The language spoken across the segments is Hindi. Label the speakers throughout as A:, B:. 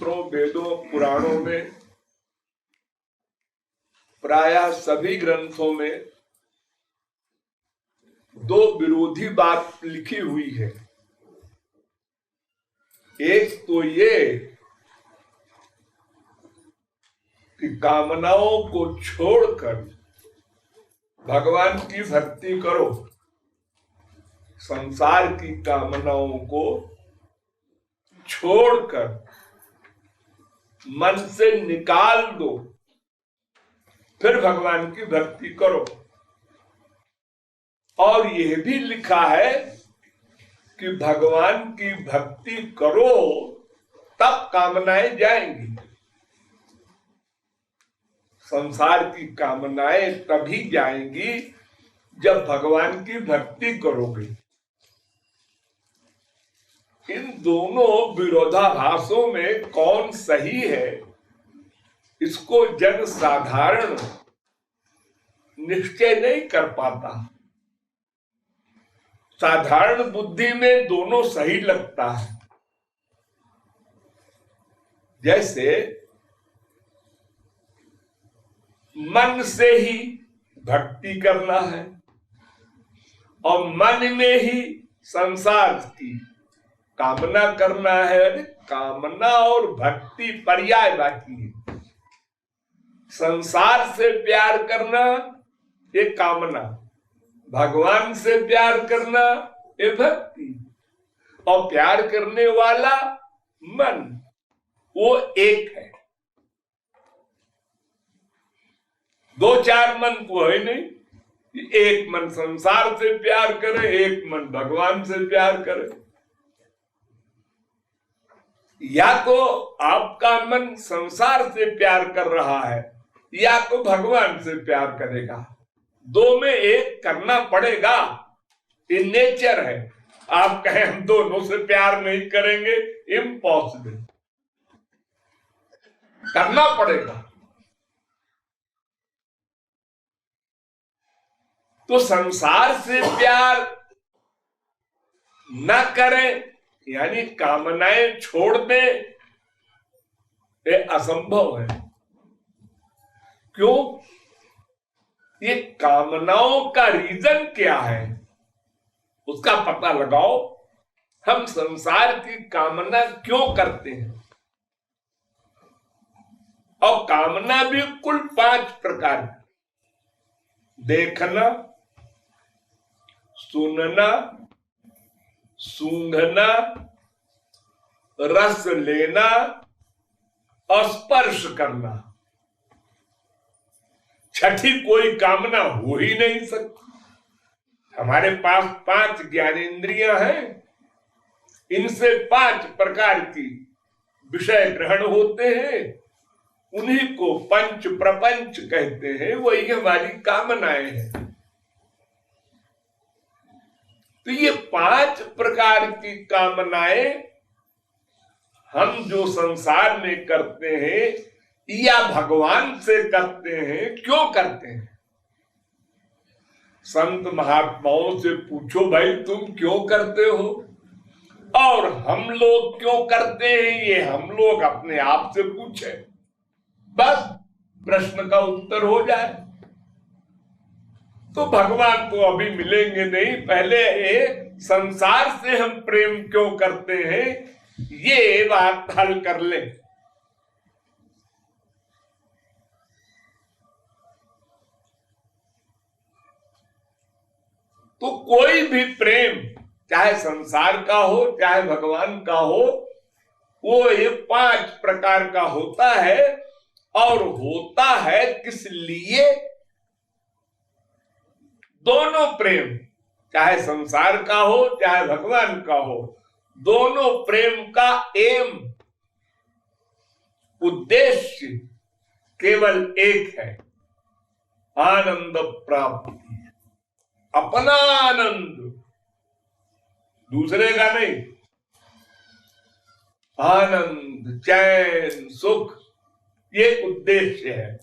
A: शास्त्रों, वेदों, पुराणों में, प्रायः सभी ग्रंथों में दो विरोधी बात लिखी हुई है। एक तो ये कि कामनाओं को छोड़कर भगवान की भक्ति करो, संसार की कामनाओं को छोड़कर मन से निकाल दो, फिर भगवान की भक्ति करो। और यह भी लिखा है कि भगवान की भक्ति करो तब कामनाएं जाएंगी। संसार की कामनाएं तभी जाएंगी जब भगवान की भक्ति करोगे। इन दोनों विरोधाभासों में कौन सही है, इसको जन साधारण निश्चय नहीं कर पाता। साधारण बुद्धि में दोनों सही लगता है। जैसे मन से ही भक्ति करना है और मन में ही संसार की कामना करना है। कामना और भक्ति पर्यायवाची है। संसार से प्यार करना ये कामना, भगवान से प्यार करना ये भक्ति। और प्यार करने वाला मन वो एक है। दो चार मन को है नहीं। एक मन संसार से प्यार करे, एक मन भगवान से प्यार करे। या तो आपका मन संसार से प्यार कर रहा है या तो भगवान से प्यार करेगा। दो में एक करना पड़ेगा, ये नेचर है। आप कहें हम दोनों से प्यार नहीं करेंगे, इम्पॉसिबल। करना पड़ेगा। तो संसार से प्यार न करें यानी कामनाएं छोड़ दें, ये असंभव है। क्यों? ये कामनाओं का रीजन क्या है उसका पता लगाओ। हम संसार की कामना क्यों करते हैं? और कामना भी कुल 5 प्रकार की। देखना, सुनना, सूंघना, रस लेना और स्पर्श करना। छठी कोई कामना हो ही नहीं सकती। हमारे पास 5 ज्ञानेंद्रियां हैं। इनसे 5 प्रकार की विषय ग्रहण होते हैं। उन्हीं को पंच प्रपंच कहते हैं। वही हमारी कामनाएं हैं। तो ये 5 प्रकार की कामनाएं हम जो संसार में करते हैं या भगवान से करते हैं, क्यों करते हैं? संत महात्माओं से पूछो भाई तुम क्यों करते हो? और हम लोग क्यों करते हैं, ये हम लोग अपने आप से पूछे, बस प्रश्न का उत्तर हो जाए। तो भगवान तो अभी मिलेंगे नहीं। पहले ये संसार से हम प्रेम क्यों करते हैं, ये बात हल कर ले। तो कोई भी प्रेम चाहे संसार का हो चाहे भगवान का हो, वो ये 5 प्रकार का होता है। और होता है किस लिए? दोनों प्रेम, चाहे संसार का हो चाहे भगवान का हो, दोनों प्रेम का एम, उद्देश्य केवल एक है, आनंद प्राप्ति। अपना आनंद, दूसरे का नहीं। आनंद, चैन, सुख, ये उद्देश्य है।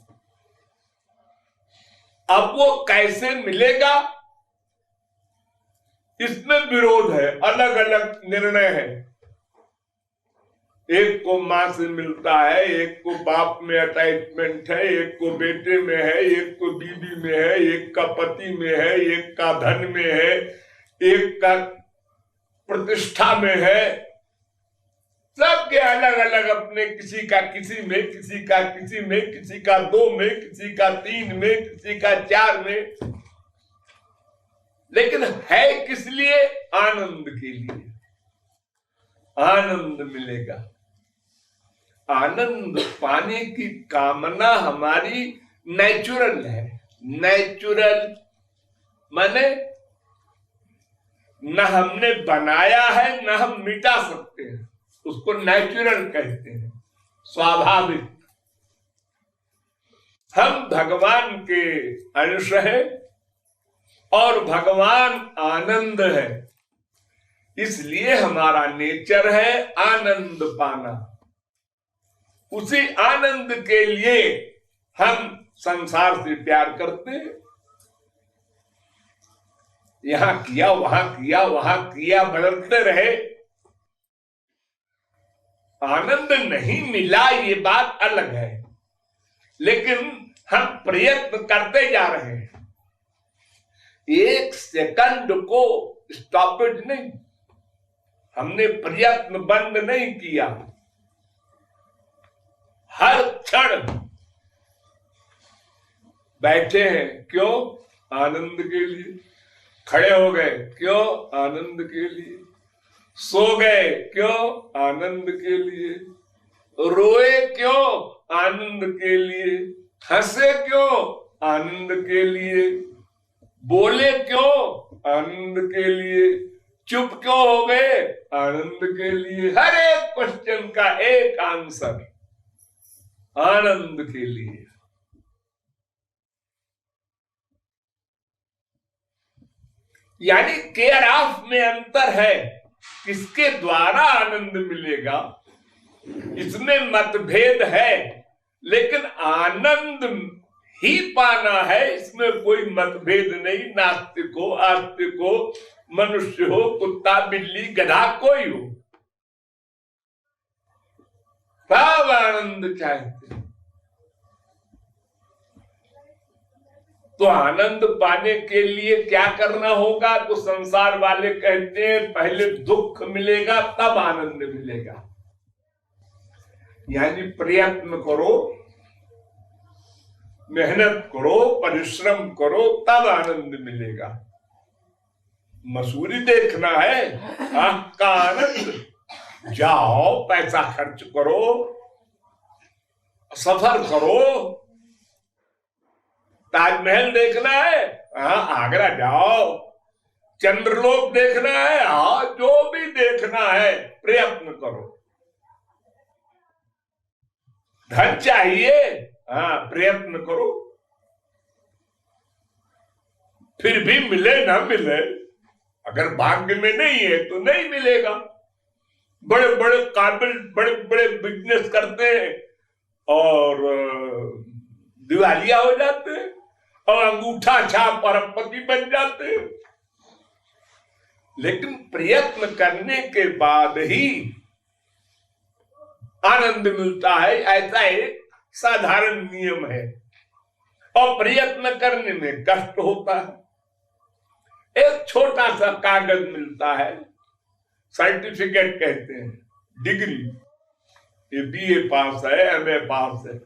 A: अब वो कैसे मिलेगा, इसमें विरोध है, अलग अलग निर्णय है। एक को माँ से मिलता है, एक को बाप में अटैचमेंट है, एक को बेटे में है, एक को बीवी में है, एक का पति में है, एक का धन में है, एक का प्रतिष्ठा में है। सबके अलग अलग अपने, किसी का किसी में, किसी का किसी में, किसी का 2 में, किसी का 3 में, किसी का 4 में। लेकिन है किस लिए? आनंद के लिए। आनंद मिलेगा। आनंद पाने की कामना हमारी नेचुरल है। नेचुरल माने न हमने बनाया है, न हम मिटा सकते हैं, उसको नेचुरल कहते हैं, स्वाभाविक। हम भगवान के अंश हैं और भगवान आनंद है, इसलिए हमारा नेचर है आनंद पाना। उसी आनंद के लिए हम संसार से प्यार करते हैं। यहां किया, वहां किया, वहां किया, बदलते रहे, आनंद नहीं मिला, ये बात अलग है। लेकिन हम प्रयत्न करते जा रहे हैं। 1 सेकंड को स्टॉपेज नहीं, हमने प्रयत्न बंद नहीं किया। हर क्षण बैठे हैं, क्यों? आनंद के लिए। खड़े हो गए, क्यों? आनंद के लिए। सो गए, क्यों? आनंद के लिए। रोए, क्यों? आनंद के लिए। हंसे, क्यों? आनंद के लिए। बोले, क्यों? आनंद के लिए। चुप क्यों हो गए? आनंद के लिए। हर एक क्वेश्चन का एक आंसर आनंद के लिए। यानी केयर ऑफ में अंतर है। किसके द्वारा आनंद मिलेगा इसमें मतभेद है, लेकिन आनंद ही पाना है, इसमें कोई मतभेद नहीं। नास्तिक हो, आस्तिक हो, मनुष्य हो, कुत्ता, बिल्ली, गधा, कोई हो, सब आनंद चाहते हैं। तो आनंद पाने के लिए क्या करना होगा? तो संसार वाले कहते हैं पहले दुख मिलेगा तब आनंद मिलेगा। यानी प्रयत्न करो, मेहनत करो, परिश्रम करो, तब आनंद मिलेगा। मसूरी देखना है, आपका आनंद, जाओ, पैसा खर्च करो, सफर करो। ताजमहल देखना है, आगरा जाओ। चंद्रलोक देखना है, जो भी देखना है, प्रयत्न करो। धन चाहिए, प्रयत्न करो। फिर भी मिले ना मिले, अगर भाग्य में नहीं है तो नहीं मिलेगा। बड़े बड़े काबिल, बड़े बड़े बिजनेस करते हैं और दिवालिया हो जाते हैं और अंगूठा छाप अरबपति बन जाते हैं। लेकिन प्रयत्न करने के बाद ही आनंद मिलता है, ऐसा एक साधारण नियम है। और प्रयत्न करने में कष्ट होता है। एक छोटा सा कागज मिलता है, सर्टिफिकेट कहते हैं, डिग्री, ये बीए पास है, एमए पास है,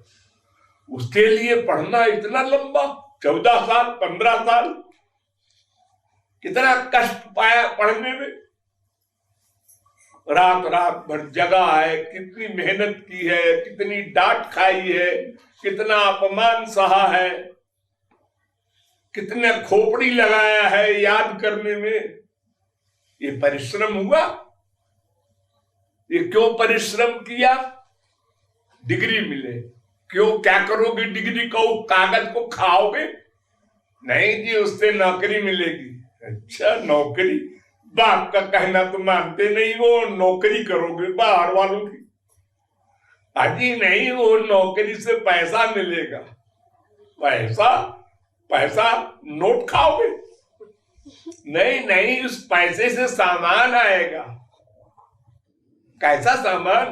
A: उसके लिए पढ़ना इतना लंबा, 14 साल, 15 साल, कितना कष्ट पाया पढ़ने में। रात रात भर जगा है, कितनी मेहनत की है, कितनी डांट खाई है, कितना अपमान सहा है, कितने खोपड़ी लगाया है याद करने में। ये परिश्रम हुआ। ये क्यों परिश्रम किया? डिग्री मिले। क्यों? क्या करोगे डिग्री को? कागज को खाओगे? नहीं जी, उससे नौकरी मिलेगी। अच्छा, नौकरी? बाप का कहना तो मानते नहीं हो, नौकरी करोगे बाहर वालों की। अजी नहीं, वो नौकरी से पैसा मिलेगा। पैसा? पैसा नोट खाओगे? नहीं नहीं, उस पैसे से सामान आएगा। कैसा सामान?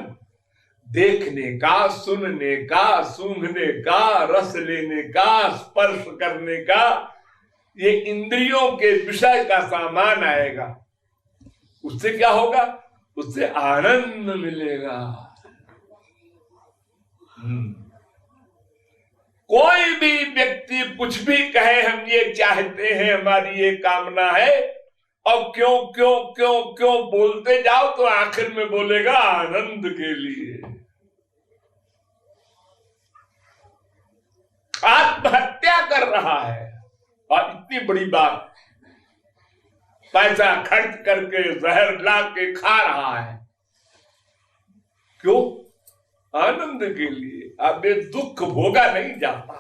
A: देखने का, सुनने का, सूंघने का, रस लेने का, स्पर्श करने का, ये इंद्रियों के विषय का सामान आएगा। उससे क्या होगा? उससे आनंद मिलेगा। कोई भी व्यक्ति कुछ भी कहे, हम ये चाहते हैं, हमारी ये कामना है, और क्यों क्यों क्यों क्यों बोलते जाओ, तो आखिर में बोलेगा आनंद के लिए। आत्महत्या कर रहा है, और इतनी बड़ी बात, पैसा खर्च करके जहर ला के खा रहा है, क्यों? आनंद के लिए। अब ये दुख भोगा नहीं जाता,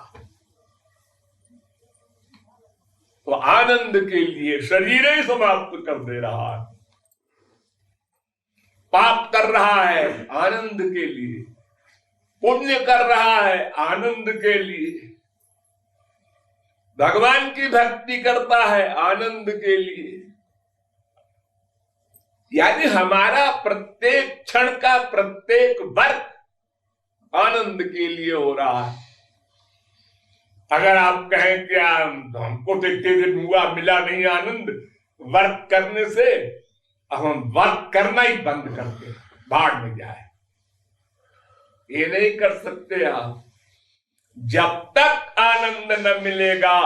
A: तो आनंद के लिए शरीर ही समाप्त कर दे रहा है, पाप कर रहा है आनंद के लिए, पुण्य कर रहा है आनंद के लिए, भगवान की भक्ति करता है आनंद के लिए। यानी हमारा प्रत्येक क्षण का प्रत्येक वर्ग आनंद के लिए हो रहा है। अगर आप कहें कि हमको तो इतने दिन हुआ मिला नहीं आनंद वर्क करने से, अब हम वर्क करना ही बंद करते, भाड़ में जाए, ये नहीं कर सकते आप। जब तक आनंद न मिलेगा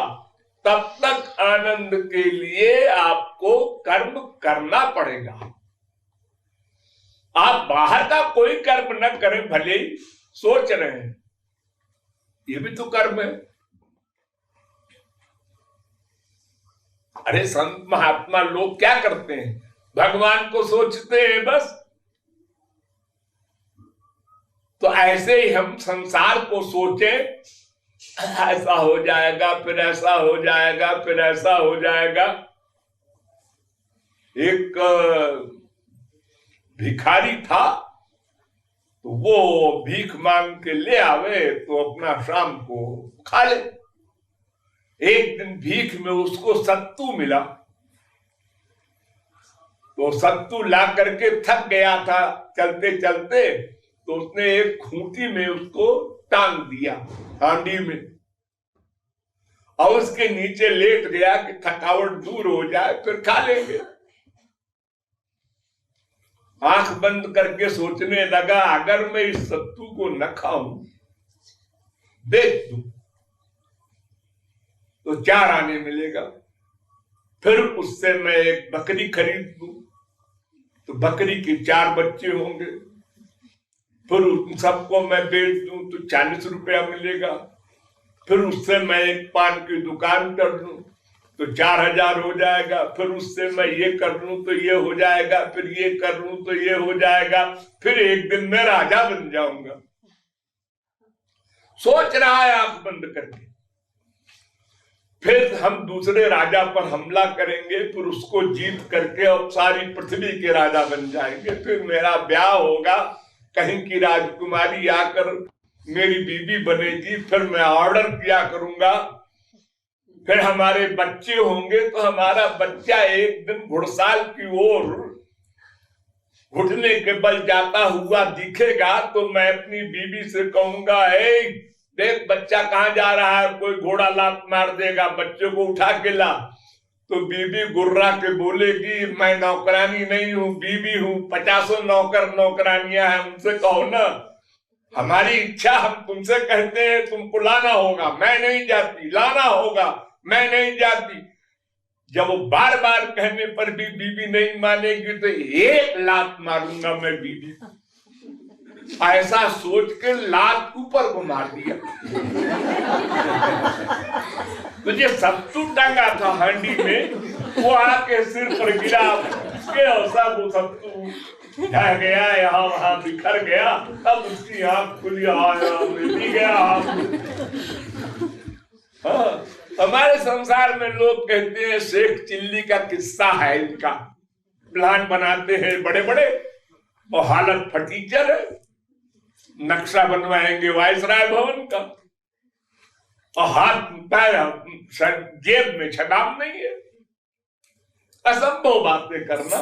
A: तब तक आनंद के लिए आपको कर्म करना पड़ेगा। आप बाहर का कोई कर्म न करें, भले ही सोच रहे हैं, ये भी तो कर्म है। अरे संत महात्मा लोग क्या करते हैं? भगवान को सोचते हैं बस। तो ऐसे ही हम संसार को सोचें, ऐसा हो जाएगा, फिर ऐसा हो जाएगा, फिर ऐसा हो जाएगा। एक भिखारी था, तो वो भीख मांग के ले आवे तो अपना शाम को खा ले। एक दिन भीख में उसको सत्तू मिला, तो सत्तू ला करके थक गया था चलते चलते, तो उसने एक खूंटी में उसको टांग दिया हांडी में, और उसके नीचे लेट गया कि थकावट दूर हो जाए, फिर खा लेंगे। आंख बंद करके सोचने लगा, अगर मैं इस सत्तू को न खाऊं, बेच दूं, तो 4 आने मिलेगा। फिर उससे मैं एक बकरी खरीद लूं, तो बकरी के 4 बच्चे होंगे। फिर उन सबको मैं बेच दूं तो 40 रुपया मिलेगा। फिर उससे मैं एक पान की दुकान कर लूं तो 4000 हो जाएगा। फिर उससे मैं ये कर लूं तो ये हो जाएगा, फिर ये कर लूं तो ये हो जाएगा। फिर एक दिन मैं राजा बन जाऊंगा। सोच रहा है आंख बंद करके। फिर हम दूसरे राजा पर हमला करेंगे, फिर उसको जीत करके अब सारी पृथ्वी के राजा बन जाएंगे। फिर मेरा ब्याह होगा, कहीं की राजकुमारी आकर मेरी बीवी बनेगी, फिर मैं ऑर्डर किया करूंगा। फिर हमारे बच्चे होंगे, तो हमारा बच्चा एक दिन घुड़साल की ओर घुटने के बल जाता हुआ दिखेगा, तो मैं अपनी बीवी से कहूंगा, ए देख बच्चा कहाँ जा रहा है, कोई घोड़ा लात मार देगा, बच्चे को उठा के ला। तो बीबी गुर्रा के बोलेगी, मैं नौकरानी नहीं हूँ, बीबी हूँ, 50 नौकर नौकरानियां हैं, उनसे कहो ना, हमारी इच्छा हम तुमसे कहते हैं, तुमको लाना होगा, मैं नहीं जाती, लाना होगा, मैं नहीं जाती। जब वो बार बार कहने पर भी बीबी नहीं मानेगी, तो एक लात मारूंगा मैं बीबी को। ऐसा सोच के लात ऊपर को मार दिया। तुझे सत्तू टांगा था हांडी में, वो आके सिर पर गिरा, उसके अवसर वो सत्तू ढह गया, यहाँ वहां बिखर गया। तब उसकी आंख खुली, आया मिल गया। हाँ, हमारे संसार में लोग कहते हैं, शेख चिल्ली का किस्सा है इनका। प्लान बनाते हैं बड़े बड़े, और हालत फटीचर है। नक्शा बनवाएंगे वायसराय भवन का, और हाथ पैर जेब में छदाम नहीं है। असंभव बातें करना।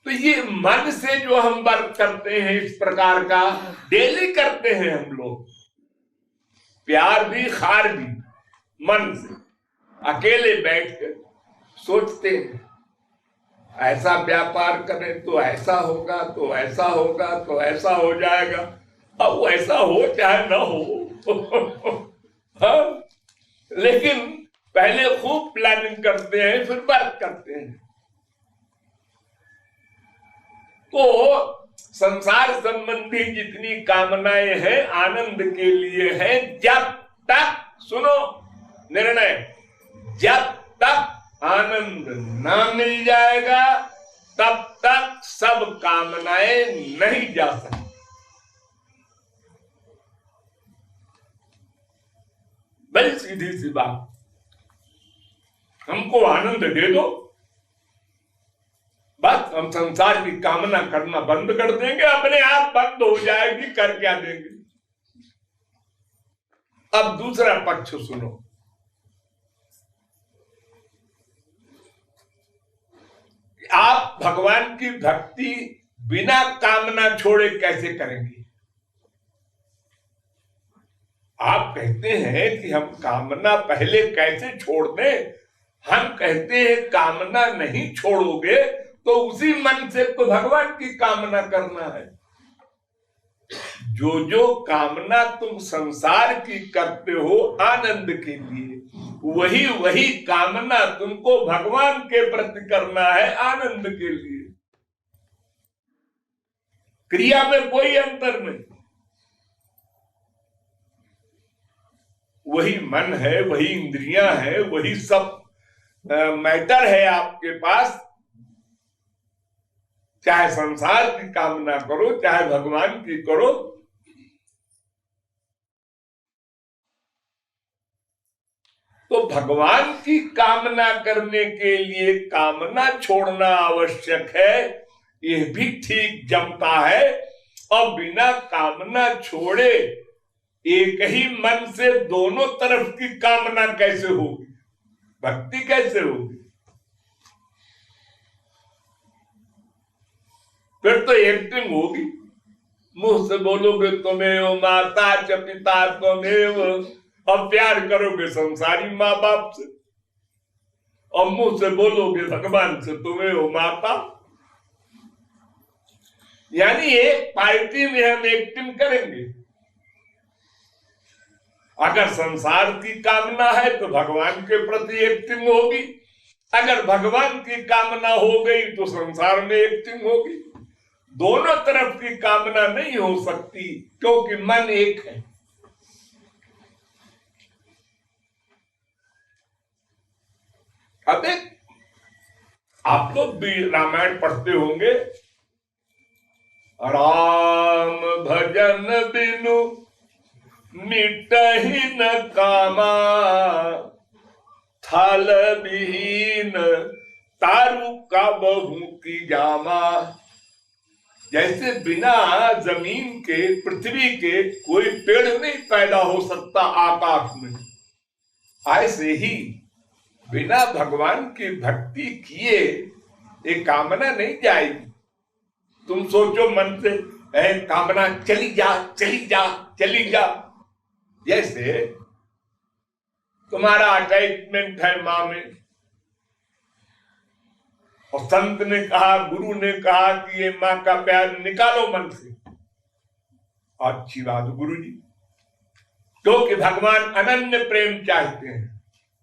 A: तो ये मन से जो हम वर्क करते हैं इस प्रकार का डेली करते हैं हम लोग, प्यार भी खार भी मन से अकेले बैठ कर सोचते हैं, ऐसा व्यापार करें तो ऐसा होगा, तो ऐसा होगा, तो ऐसा हो जाएगा। अब वो ऐसा हो चाहे ना हो हाँ? लेकिन पहले खूब प्लानिंग करते हैं, फिर वर्क करते हैं। तो संसार संबंधी जितनी कामनाएं हैं आनंद के लिए हैं। जब तक, सुनो निर्णय, जब तक आनंद ना मिल जाएगा तब तक सब कामनाएं नहीं जा सकती। बड़ी सीधी सी बात, हमको आनंद दे दो, बस हम संसार की कामना करना बंद कर देंगे, अपने आप बंद हो जाएगी। कर क्या देंगे? अब दूसरा पक्ष सुनो। आप भगवान की भक्ति बिना कामना छोड़े कैसे करेंगे? आप कहते हैं कि हम कामना पहले कैसे छोड़ दें? हम कहते हैं कामना नहीं छोड़ोगे तो उसी मन से तो भगवान की कामना करना है। जो जो कामना तुम संसार की करते हो आनंद के लिए, वही वही कामना तुमको भगवान के प्रति करना है आनंद के लिए। क्रिया में कोई अंतर नहीं। वही मन है, वही इंद्रियां है, वही सब मैटर है आपके पास। चाहे संसार की कामना करो, चाहे भगवान की करो, तो भगवान की कामना करने के लिए कामना छोड़ना आवश्यक है, यह भी ठीक जमता है। और बिना कामना छोड़े एक ही मन से दोनों तरफ की कामना कैसे होगी? भक्ति कैसे होगी? फिर तो एक्टिंग होगी। मुंह से बोलोगे तुम्हें माता च पिता त्वमेव, अब प्यार करोगे संसारी माँ बाप से, और मुंह से बोलोगे भगवान से तुम्हें हो माता। यानी एक पार्टी में हम एक्टिंग करेंगे। अगर संसार की कामना है तो भगवान के प्रति एक्टिंग होगी, अगर भगवान की कामना हो गई तो संसार में एक्टिंग होगी। दोनों तरफ की कामना नहीं हो सकती, क्योंकि मन एक है। अब आप लोग भी रामायण पढ़ते होंगे। राम भजन बिनु मिटहि न कामा, थल विहीन तारु का बहु की जामा। जैसे बिना जमीन के, पृथ्वी के कोई पेड़ नहीं पैदा हो सकता आकाश में, ऐसे ही बिना भगवान की भक्ति किए एक कामना नहीं जाएगी। तुम सोचो मन से कामना चली जा चली जा चली जा। जैसे तुम्हारा अटैचमेंट है माँ में, और संत ने कहा, गुरु ने कहा कि ये माँ का प्यार निकालो मन से। अच्छी बात गुरु जी, क्योंकि भगवान अनन्य प्रेम चाहते हैं,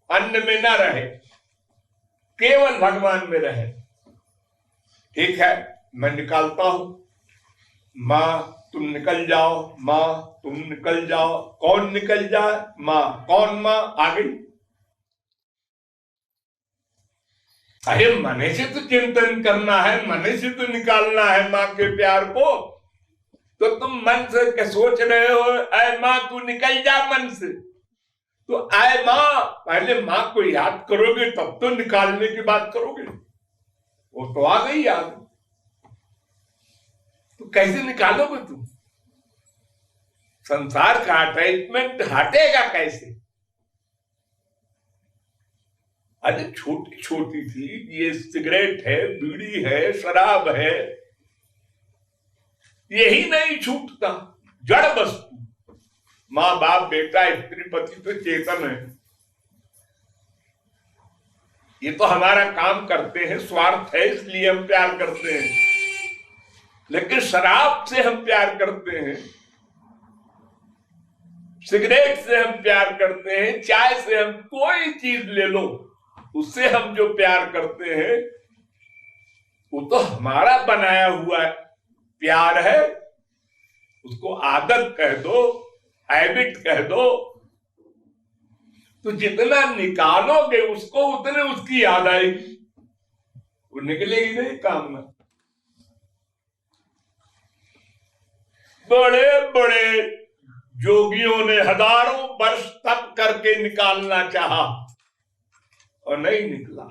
A: अन्य में न रहे, केवल भगवान में रहे। ठीक है, मैं निकालता हूं, माँ तुम निकल जाओ, माँ तुम निकल जाओ। कौन निकल जाए? माँ। कौन माँ? आ गई। अरे मने से तो चिंतन करना है, मने से तो निकालना है माँ के प्यार को। तो तुम मन से क्या सोच रहे हो? ऐ माँ तू निकल जा मन से। तो ऐ माँ, पहले माँ को याद करोगे तब तो निकालने की बात करोगे। वो तो आ गई याद, तो कैसे निकालोगे तुम? संसार का अटैचमेंट हटेगा कैसे? अरे छोटी छोटी थी, ये सिगरेट है, बीड़ी है, शराब है, यही नहीं छूटता। जड़ वस्तु, माँ बाप बेटा स्त्री पति तो चेतन है, ये तो हमारा काम करते हैं, स्वार्थ है इसलिए हम प्यार करते हैं। लेकिन शराब से हम प्यार करते हैं, सिगरेट से हम प्यार करते हैं, चाय से, हम कोई चीज ले लो उससे हम जो प्यार करते हैं वो तो हमारा बनाया हुआ प्यार है। उसको आदत कह दो, हैबिट कह दो, तो जितना निकालोगे उसको उतने उसकी याद आएगी, वो निकलेगी नहीं कामना। बड़े बड़े जोगियों ने हजारों वर्ष तप करके निकालना चाहा और नहीं निकला।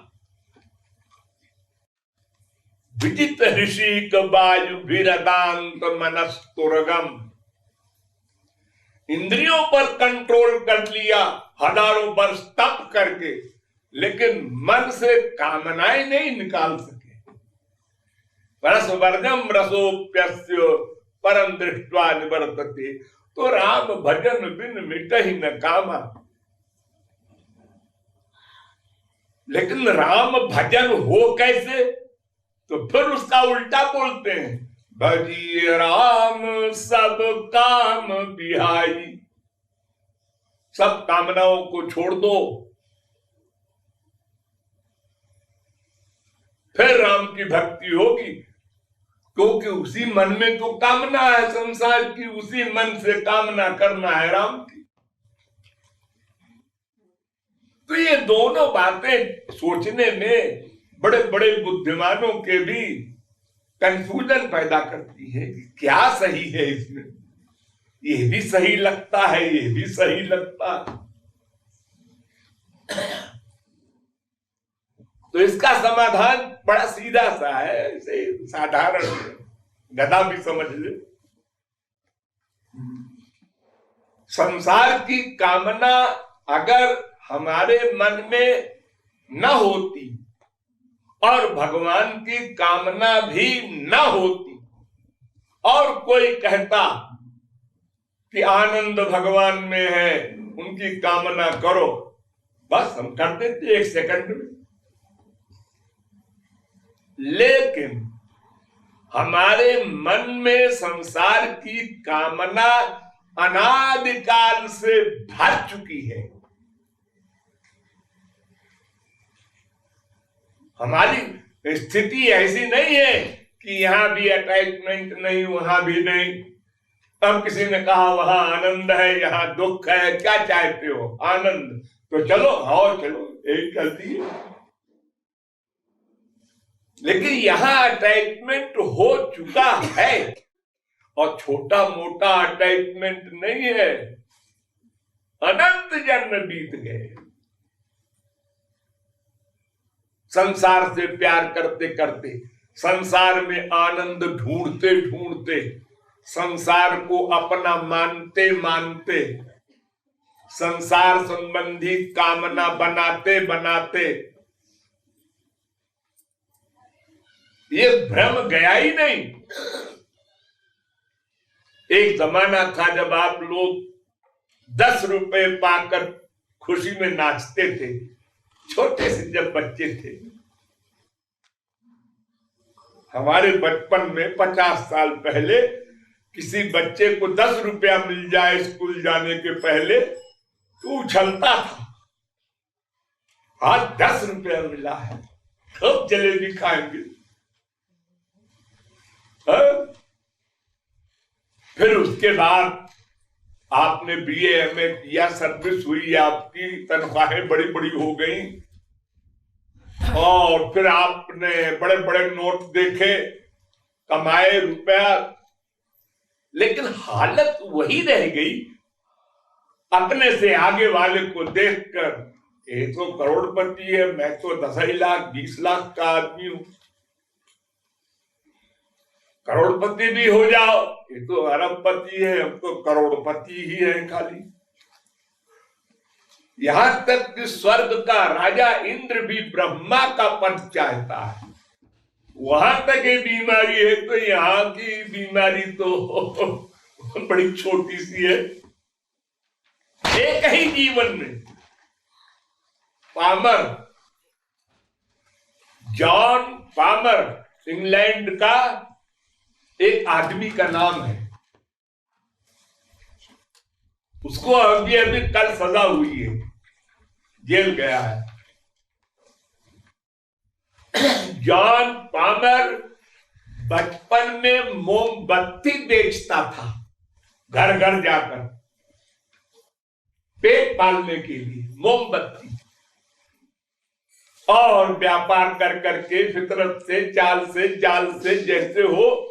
A: विजित ऋषि वायु भीरदांत मनस्तुरगम, इंद्रियों पर कंट्रोल कर लिया हजारों वर्ष तप करके, लेकिन मन से कामनाएं नहीं निकाल सके। रसवर्जम रसोप्यस्य परम दृष्ट्वा निवर्तते, तो राम भजन बिन मिटहि न कामा। लेकिन राम भजन हो कैसे, तो फिर उसका उल्टा बोलते हैं, भजिए राम सब काम बिहाई। सब कामनाओं को छोड़ दो, फिर राम की भक्ति होगी, क्योंकि उसी मन में तो कामना है संसार की, उसी मन से कामना करना है राम की। तो ये दोनों बातें सोचने में बड़े बड़े बुद्धिमानों के भी कंफ्यूजन पैदा करती है कि क्या सही है इसमें, ये भी सही लगता है, ये भी सही लगता है। तो इसका समाधान बड़ा सीधा सा है, ऐसे साधारण, गधा भी समझ ले। संसार की कामना अगर हमारे मन में न होती और भगवान की कामना भी न होती, और कोई कहता कि आनंद भगवान में है, उनकी कामना करो, बस हम कर देते 1 सेकंड में। लेकिन हमारे मन में संसार की कामना अनादिकाल से भर चुकी है। हमारी स्थिति ऐसी नहीं है कि यहां भी अटैचमेंट नहीं, वहां भी नहीं। अब किसी ने कहा वहां आनंद है, यहां दुख है, क्या चाहते हो? आनंद, तो चलो, आओ चलो, यही चलती है। लेकिन यहां अटैचमेंट हो चुका है, और छोटा मोटा अटैचमेंट नहीं है, अनंत जन्म बीत गए संसार से प्यार करते करते, संसार में आनंद ढूंढते ढूंढते, संसार को अपना मानते मानते, संसार संबंधी कामना बनाते बनाते ये भ्रम गया ही नहीं। एक जमाना था जब आप लोग 10 रुपए पाकर खुशी में नाचते थे, छोटे से जब बच्चे थे। हमारे बचपन में 50 साल पहले किसी बच्चे को 10 रुपया मिल जाए स्कूल जाने के पहले तो उछलता था, आज 10 रुपया मिला है, खूब जलेबी खाएंगे। फिर उसके बाद आपने बीए एमए किया, सर्विस हुई, आपकी तनख्वाहें बड़ी बड़ी हो गई, और फिर आपने बड़े बड़े नोट देखे, कमाए रुपया, लेकिन हालत वही रह गई। अपने से आगे वाले को देखकर, ये तो करोड़पति है, मैं तो 10 लाख 20 लाख का आदमी हूं, करोड़पति भी हो जाओ, ये तो अरबपति है, हम तो करोड़पति ही है खाली। यहां तक कि स्वर्ग का राजा इंद्र भी ब्रह्मा का पद चाहता है। वहां तक ये बीमारी है, तो यहाँ की बीमारी तो बड़ी छोटी सी है। एक ही जीवन में पामर, जॉन पामर इंग्लैंड का एक आदमी का नाम है, उसको अभी अभी कल सजा हुई है, जेल गया है। जॉन पामर बचपन में मोमबत्ती बेचता था, घर घर जाकर पेट पालने के लिए मोमबत्ती, और व्यापार कर करके फितरत से, चाल से, जाल से, जैसे हो,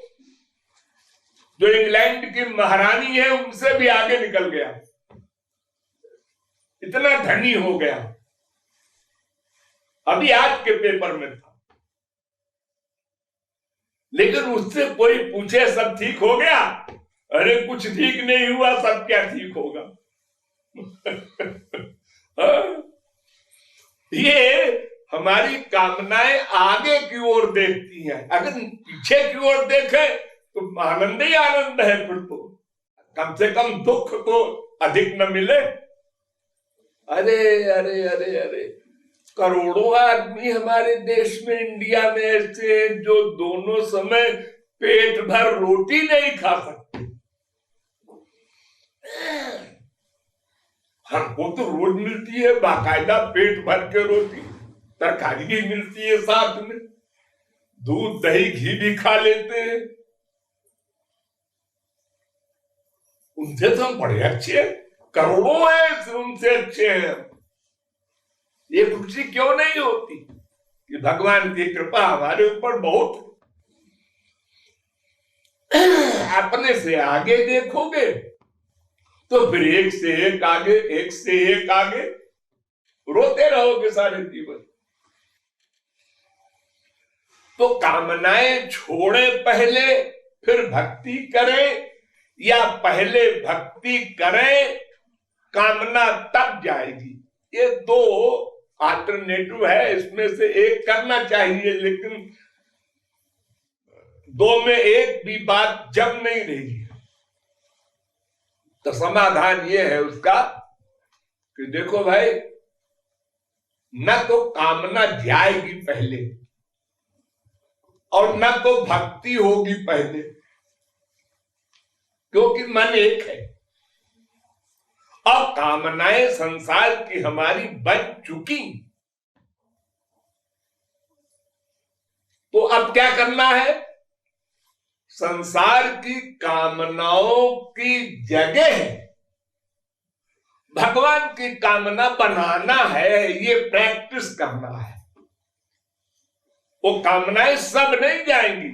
A: जो इंग्लैंड की महारानी है उनसे भी आगे निकल गया, इतना धनी हो गया। अभी आज के पेपर में था, लेकिन उससे कोई पूछे सब ठीक हो गया? अरे कुछ ठीक नहीं हुआ, सब क्या ठीक होगा। ये हमारी कामनाएं आगे की ओर देखती हैं, अगर पीछे की ओर देखे तो आनंद ही आनंद है। फिर तो कम से कम दुख तो अधिक न मिले। अरे अरे अरे अरे, करोड़ों आदमी हमारे देश में, इंडिया में ऐसे हैं जो दोनों समय पेट भर रोटी नहीं खा सकते। हमको तो रोज मिलती है बाकायदा पेट भर के रोटी, तरकारी भी मिलती है, साथ में दूध दही घी भी खा लेते हैं। उनसे तो हम बड़े अच्छे, करोड़ों हैं उनसे अच्छे हैं। ये खुशी क्यों नहीं होती कि भगवान की कृपा हमारे ऊपर बहुत। अपने से आगे देखोगे तो फिर एक से एक आगे, एक से एक आगे, रोते रहोगे सारे जीवन। तो कामनाएं छोड़े पहले, फिर भक्ति करें, या पहले भक्ति करें कामना तब जाएगी। ये दो अल्टरनेटिव है, इसमें से एक करना चाहिए, लेकिन दो में एक भी बात जब नहीं रहेगी। तो समाधान ये है उसका कि देखो भाई, न तो कामना जाएगी पहले और न तो भक्ति होगी पहले, क्योंकि मन एक है। अब कामनाएं संसार की हमारी बन चुकी, तो अब क्या करना है? संसार की कामनाओं की जगह भगवान की कामना बनाना है, ये प्रैक्टिस करना है। वो कामनाएं सब नहीं जाएंगी,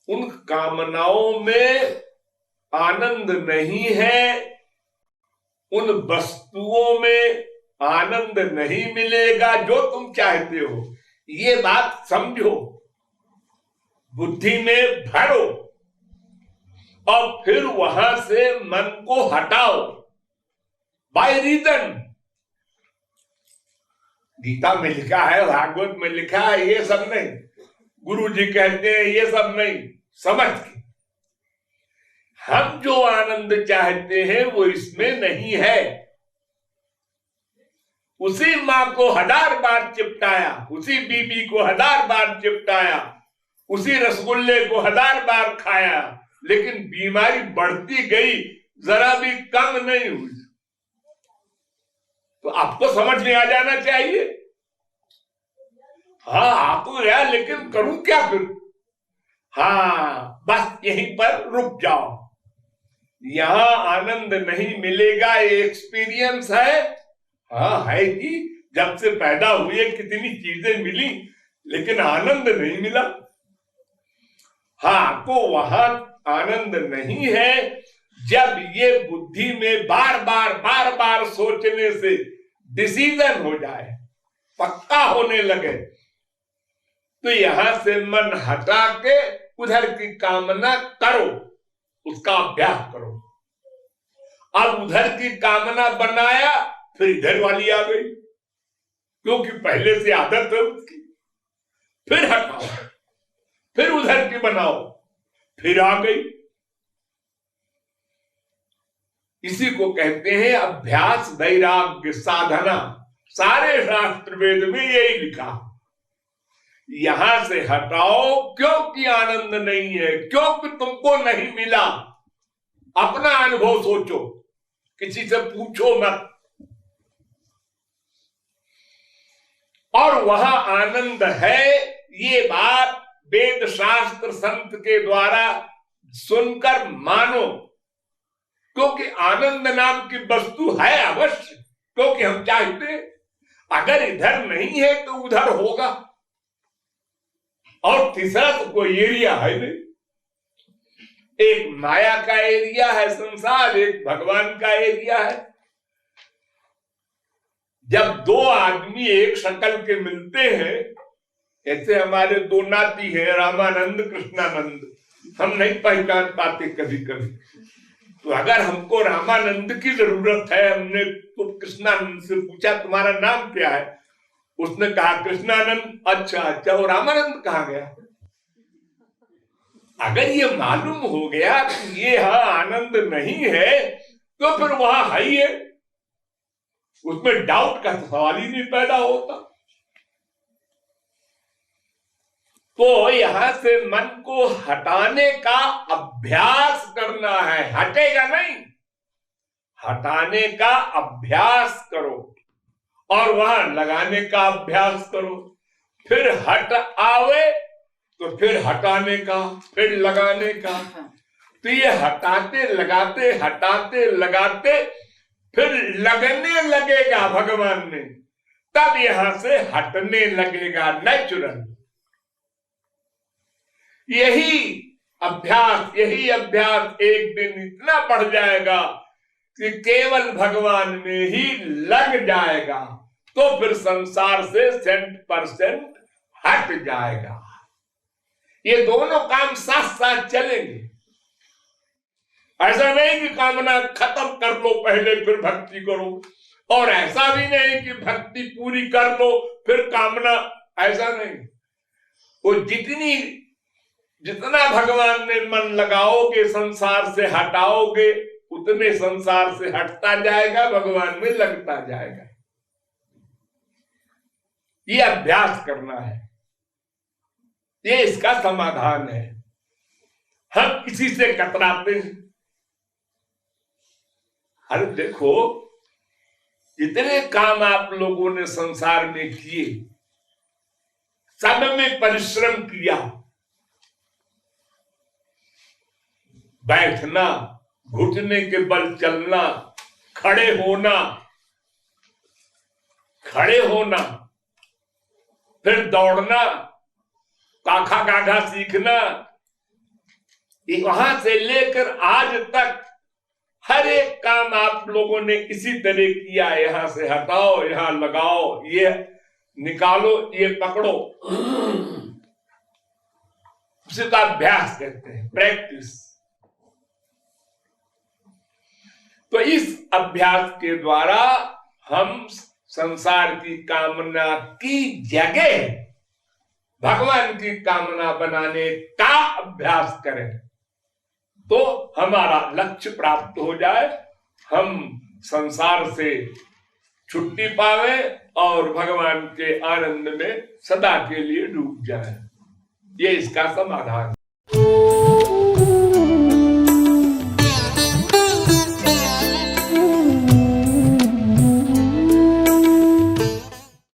A: उन कामनाओं में आनंद नहीं है, उन वस्तुओं में आनंद नहीं मिलेगा जो तुम चाहते हो। ये बात समझो, बुद्धि में भरो, और फिर वहां से मन को हटाओ बाय रीजन। गीता में लिखा है, भागवत में लिखा है, ये सब नहीं। गुरु जी कहते हैं ये सब नहीं, समझ के। हम जो आनंद चाहते हैं वो इसमें नहीं है। उसी मां को 1000 बार चिपटाया, उसी बीबी को 1000 बार चिपटाया, उसी रसगुल्ले को 1000 बार खाया, लेकिन बीमारी बढ़ती गई, जरा भी कम नहीं हुई। तो आपको समझ में आ जाना चाहिए। हाँ आ तो गया, लेकिन करूं क्या फिर? हाँ, बस यहीं पर रुक जाओ। यहां आनंद नहीं मिलेगा, ये एक्सपीरियंस है। हाँ है ही, जब से पैदा हुए कितनी चीजें मिली, लेकिन आनंद नहीं मिला। हाँ, तो वहां आनंद नहीं है जब ये बुद्धि में बार बार सोचने से डिसीजन हो जाए, पक्का होने लगे, तो यहां से मन हटा के उधर की कामना करो, उसका अभ्यास करो। अब उधर की कामना बनाया फिर इधर वाली आ गई, क्योंकि पहले से आदत है उसकी। फिर हटाओ, फिर उधर की बनाओ, फिर आ गई। इसी को कहते हैं अभ्यास वैराग्य साधना। सारे शास्त्र वेद में यही लिखा, यहां से हटाओ क्योंकि आनंद नहीं है, क्योंकि तुमको नहीं मिला। अपना अनुभव सोचो, किसी से पूछो मत। और वहां आनंद है, ये बात वेद शास्त्र संत के द्वारा सुनकर मानो, क्योंकि आनंद नाम की वस्तु है अवश्य। क्योंकि हम चाहते अगर इधर नहीं है तो उधर होगा। और तीसरा तो कोई एरिया है नहीं, एक माया का एरिया है संसार, एक भगवान का एरिया है। जब दो आदमी एक शक्ल के मिलते हैं, ऐसे हमारे दो नाती हैं रामानंद कृष्णानंद, हम नहीं पहचान पाते कभी कभी। तो अगर हमको रामानंद की जरूरत है, हमने तो कृष्णानंद से पूछा तुम्हारा नाम क्या है, उसने कहा कृष्णानंद। अच्छा अच्छा, वो रामानंद कहाँ गया? अगर ये मालूम हो गया कि ये आनंद नहीं है तो फिर वहां है ही है, उसमें डाउट का सवाल ही नहीं पैदा होता। तो यहां से मन को हटाने का अभ्यास करना है, हटेगा नहीं, हटाने का अभ्यास करो और वहां लगाने का अभ्यास करो। फिर हट आवे तो फिर हटाने का, फिर लगाने का। तो ये हटाते लगाते फिर लगने लगेगा भगवान में, तब यहां से हटने लगेगा नेचुरल। यही अभ्यास एक दिन इतना बढ़ जाएगा कि केवल भगवान में ही लग जाएगा, तो फिर संसार से 100% हट जाएगा। ये दोनों काम साथ साथ चलेंगे। ऐसा नहीं कि कामना खत्म कर लो पहले फिर भक्ति करो, और ऐसा भी नहीं कि भक्ति पूरी कर लो फिर कामना, ऐसा नहीं। वो जितना भगवान में मन लगाओगे, संसार से हटाओगे, उतने संसार से हटता जाएगा, भगवान में लगता जाएगा। ये अभ्यास करना है, ये इसका समाधान है। हम किसी से कतराते हैं। अरे देखो, जितने काम आप लोगों ने संसार में किए, सब में परिश्रम किया। बैठना, घुटने के बल चलना, खड़े होना, फिर दौड़ना, काखा गाढ़ा सीखना, वहां से लेकर आज तक हर एक काम आप लोगों ने इसी तरह किया। यहां से हटाओ, यहां लगाओ, ये निकालो, ये पकड़ो, उसी का अभ्यास कहते हैं, प्रैक्टिस। तो इस अभ्यास के द्वारा हम संसार की कामना की जगह भगवान की कामना बनाने का अभ्यास करें, तो हमारा लक्ष्य प्राप्त हो जाए, हम संसार से छुट्टी पावे और भगवान के आनंद में सदा के लिए डूब जाए। ये इसका समाधान।